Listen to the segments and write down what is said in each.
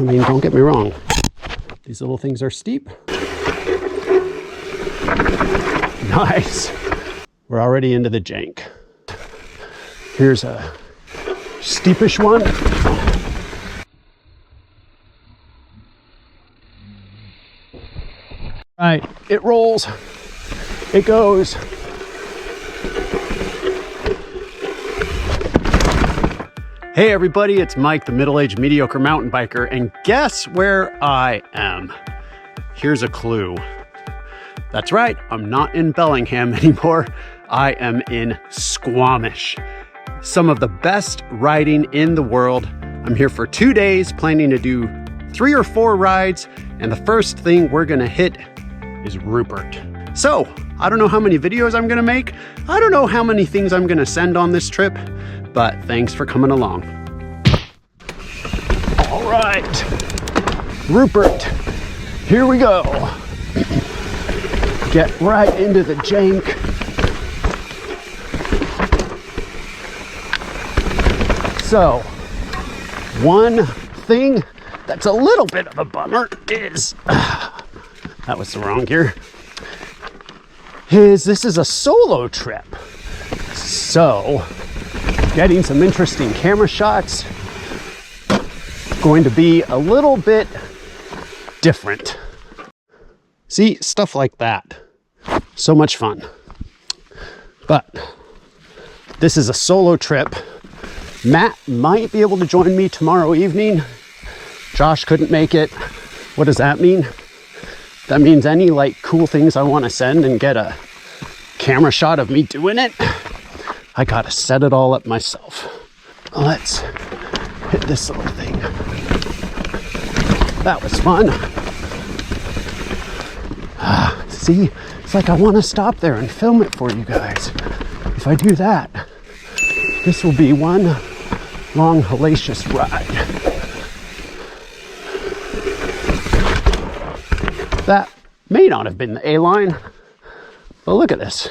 I mean, don't get me wrong. These little things are steep. Nice. We're already into the jank. Here's a steepish one. Right, it rolls, it goes. Hey everybody, it's Mike, the middle-aged mediocre mountain biker, and guess where I am? Here's a clue. That's right, I'm not in Bellingham anymore. I am in Squamish. Some of the best riding in the world. I'm here for 2 days, planning to do 3 or 4 rides, and the first thing we're gonna hit is Rupert. So, I don't know how many videos I'm gonna make. I don't know how many things I'm gonna send on this trip, but thanks for coming along. All right, Rupert, here we go. Get right into the jank. So, one thing that's a little bit of a bummer is, that was the wrong gear, is this is a solo trip. So, getting some interesting camera shots, going to be a little bit different. See, stuff like that. So much fun. But this is a solo trip. Matt might be able to join me tomorrow evening. Josh couldn't make it. What does that mean? That means any like cool things I want to send and get a camera shot of me doing it, I gotta set it all up myself. Let's hit this little thing. That was fun. See, it's like I want to stop there and film it for you guys. If I do that, this will be one long hellacious ride. That may not have been the A-line, but look at this.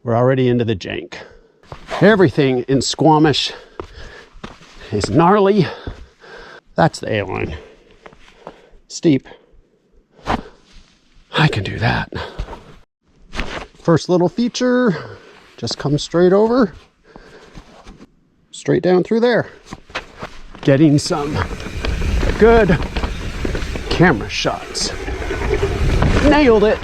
We're already into the jank. Everything in Squamish is gnarly. That's the A-line. Steep. I can do that. First little feature, just come straight over, straight down through there. Getting some good camera shots. Nailed it.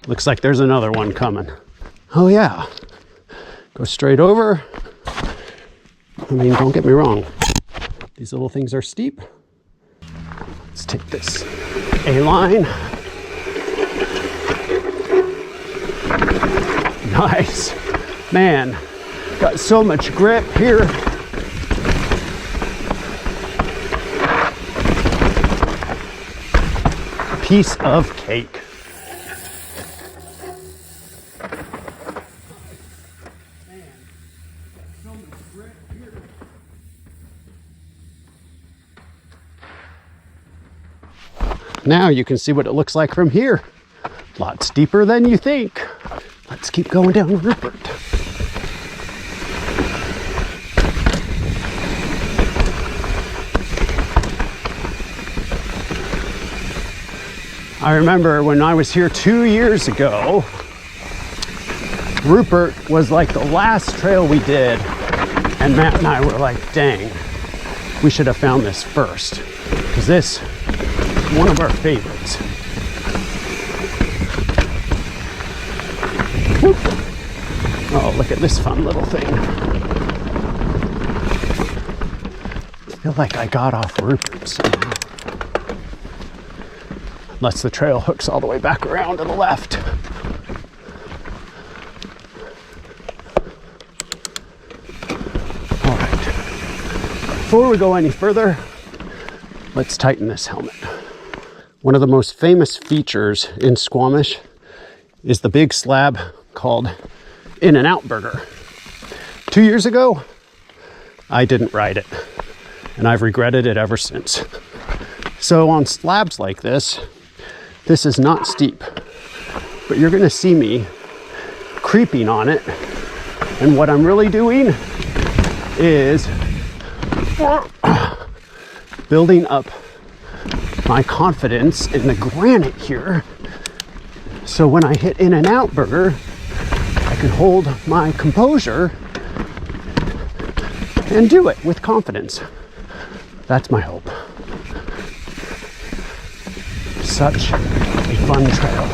Looks like there's another one coming. Oh yeah, go straight over. I mean, don't get me wrong. These little things are steep. Let's take this A-line. Nice. Man, got so much grip here. Piece of cake. Now you can see what it looks like from here. A lot steeper than you think. Let's keep going down Rupert. I remember when I was here 2 years ago, Rupert was like the last trail we did, and Matt and I were like, dang, we should have found this first, because this is one of our favorites. Whoop. Oh, look at this fun little thing. I feel like I got off Rupert somehow. Unless the trail hooks all the way back around to the left. All right. Before we go any further, let's tighten this helmet. One of the most famous features in Squamish is the big slab called In-N-Out Burger. 2 years ago, I didn't ride it, and I've regretted it ever since. So on slabs like this, this is not steep, but you're gonna see me creeping on it And what I'm really doing is building up my confidence in the granite here. So when I hit in and out burger, I can hold my composure and do it with confidence. That's my hope. Such a fun trail.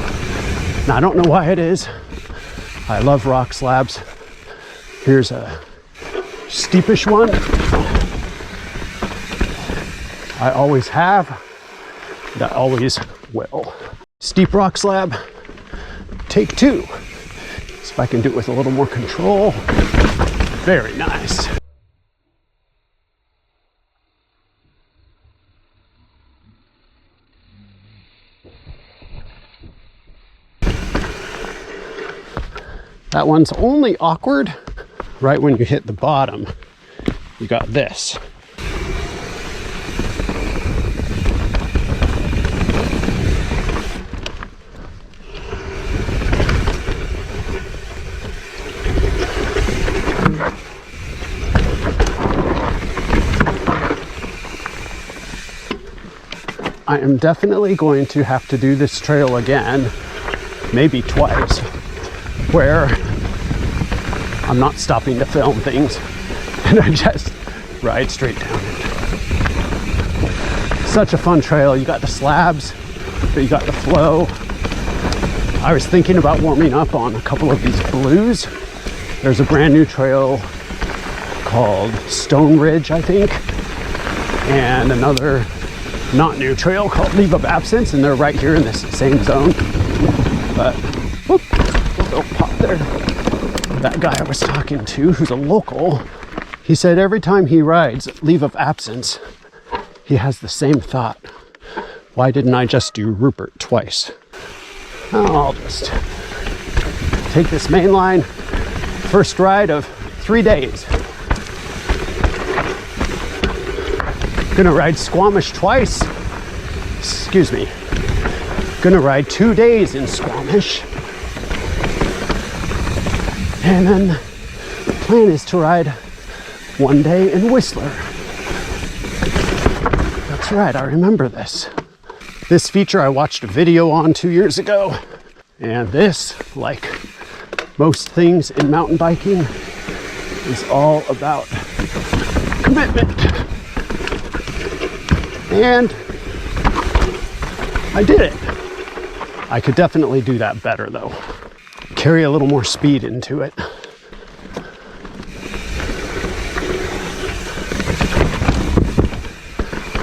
Now, I don't know why it is. I love rock slabs. Here's a steepish one. I always have. I always will. Steep rock slab, take 2. See if I can do it with a little more control. Very nice. That one's only awkward right when you hit the bottom. You got this. I am definitely going to have to do this trail again, maybe twice, where I'm not stopping to film things and I just ride straight down it. Such a fun trail. You got the slabs, but you got the flow. I was thinking about warming up on a couple of these blues. There's a brand new trail called Stone Ridge, I think, and another not new trail called Leave of Absence, and they're right here in this same zone. But whoop, little pop there. That guy I was talking to, who's a local, he said every time he rides Leave of Absence, he has the same thought. Why didn't I just do Rupert twice? I'll just take this main line. First ride of 3 days. Gonna ride Squamish twice. Excuse me. Gonna ride 2 days in Squamish. And then the plan is to ride 1 day in Whistler. That's right, I remember this. This feature I watched a video on 2 years ago. And this, like most things in mountain biking, is all about commitment. And I did it. I could definitely do that better though. Carry a little more speed into it.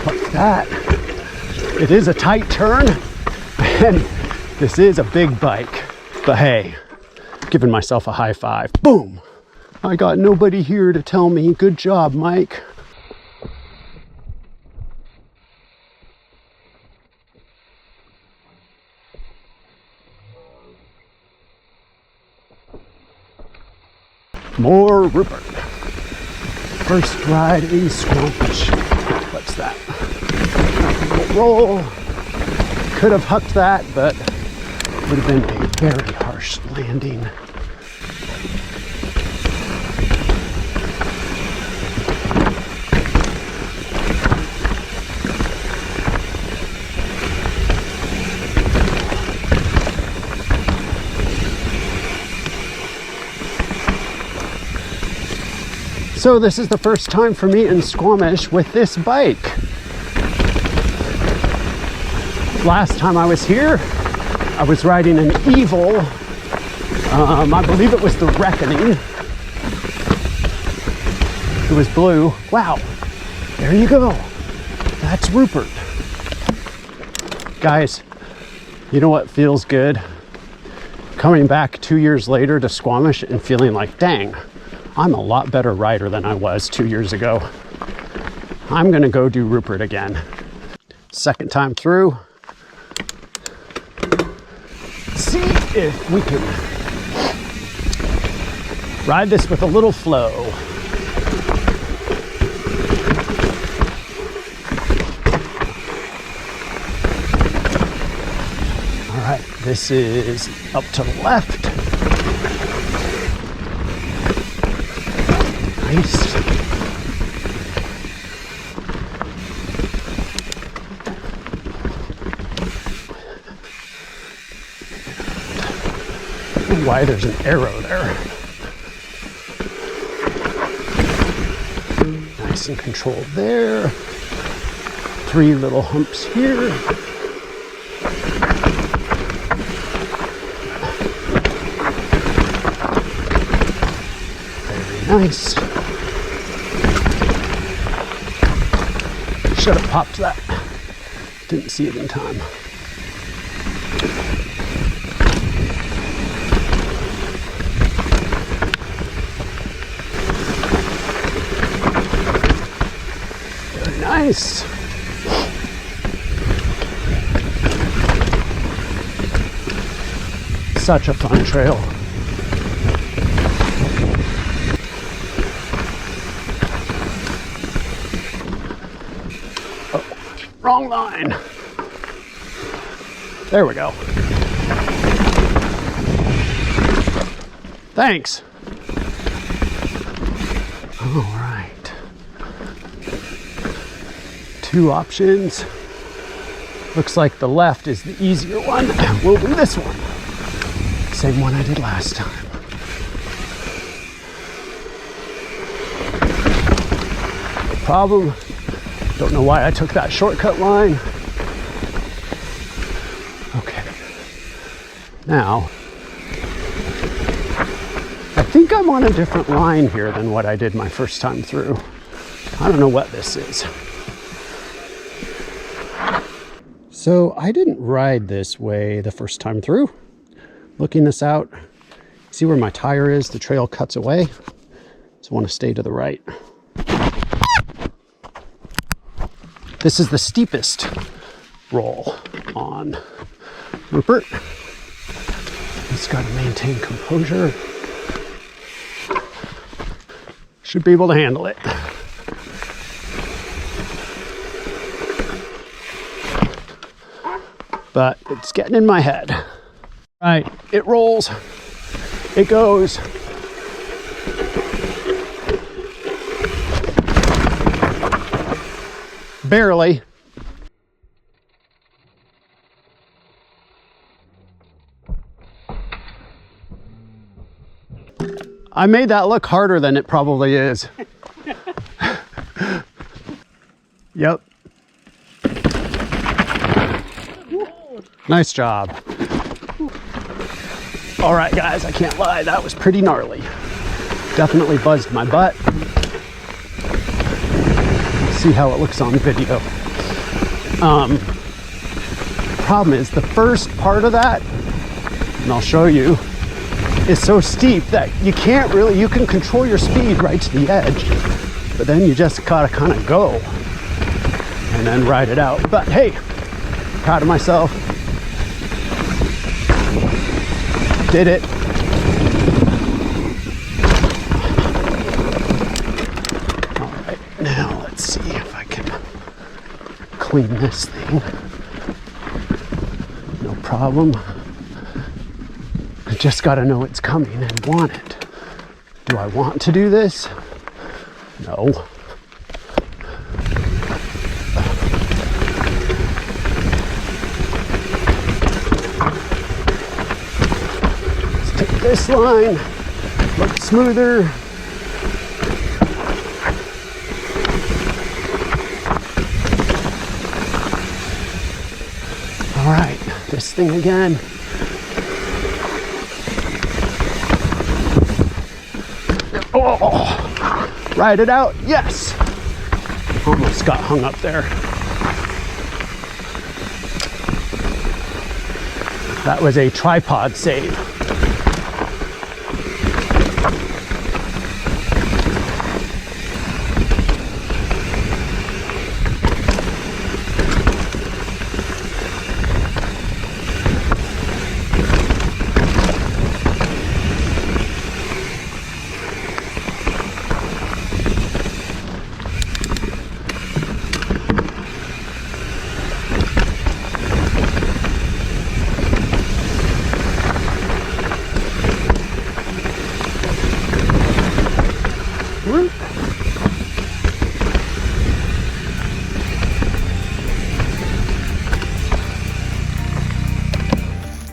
Like that. It is a tight turn and this is a big bike. But hey, giving myself a high five. Boom! I got nobody here to tell me, good job, Mike. More Rupert. First ride in Squamish. What's that? Roll. Could have hucked that, but would have been a very harsh landing. So this is the first time for me in Squamish with this bike. Last time I was here, I was riding an Evil. I believe it was the Reckoning. It was blue. Wow, there you go. That's Rupert. Guys, you know what feels good? Coming back 2 years later to Squamish and feeling like, dang, I'm a lot better rider than I was 2 years ago. I'm gonna go do Rupert again. Second time through. See if we can ride this with a little flow. All right, this is up to the left. nice. I don't know why there's an arrow there. Nice and controlled there. 3 little humps here. Very nice. Should have popped that. Didn't see it in time. Very nice. Such a fun trail. Oh, wrong line. There we go. Thanks. All right. 2 options. Looks like the left is the easier one. We'll do this one. Same one I did last time. No problem. Don't know why I took that shortcut line. Okay. Now, I think I'm on a different line here than what I did my first time through. I don't know what this is. So I didn't ride this way the first time through. Looking this out, see where my tire is? The trail cuts away. So I want to stay to the right. This is the steepest roll on Rupert. Just got to maintain composure. Should be able to handle it. But it's getting in my head. Right, it rolls, it goes. Barely. I made that look harder than it probably is. Yep. Nice job. All right, guys, I can't lie. That was pretty gnarly. Definitely buzzed my butt. See how it looks on video. Problem is, the first part of that, and I'll show you, is so steep that you can't really, you can control your speed right to the edge, but then you just gotta kind of go and then ride it out. But hey, proud of myself. Did it. All right, now let's see if I can clean this thing. No problem. I just got to know it's coming and want it. Do I want to do this? No. This line looks smoother. All right, this thing again. Oh, ride it out, yes. Almost got hung up there. That was a tripod save.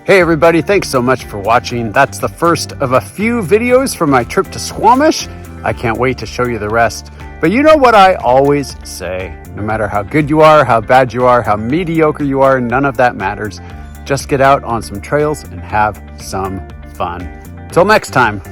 Hey everybody, thanks so much for watching. That's the first of a few videos from my trip to Squamish. I can't wait to show you the rest. But you know what I always say, no matter how good you are, how bad you are, how mediocre you are, none of that matters. Just get out on some trails and have some fun. Till next time.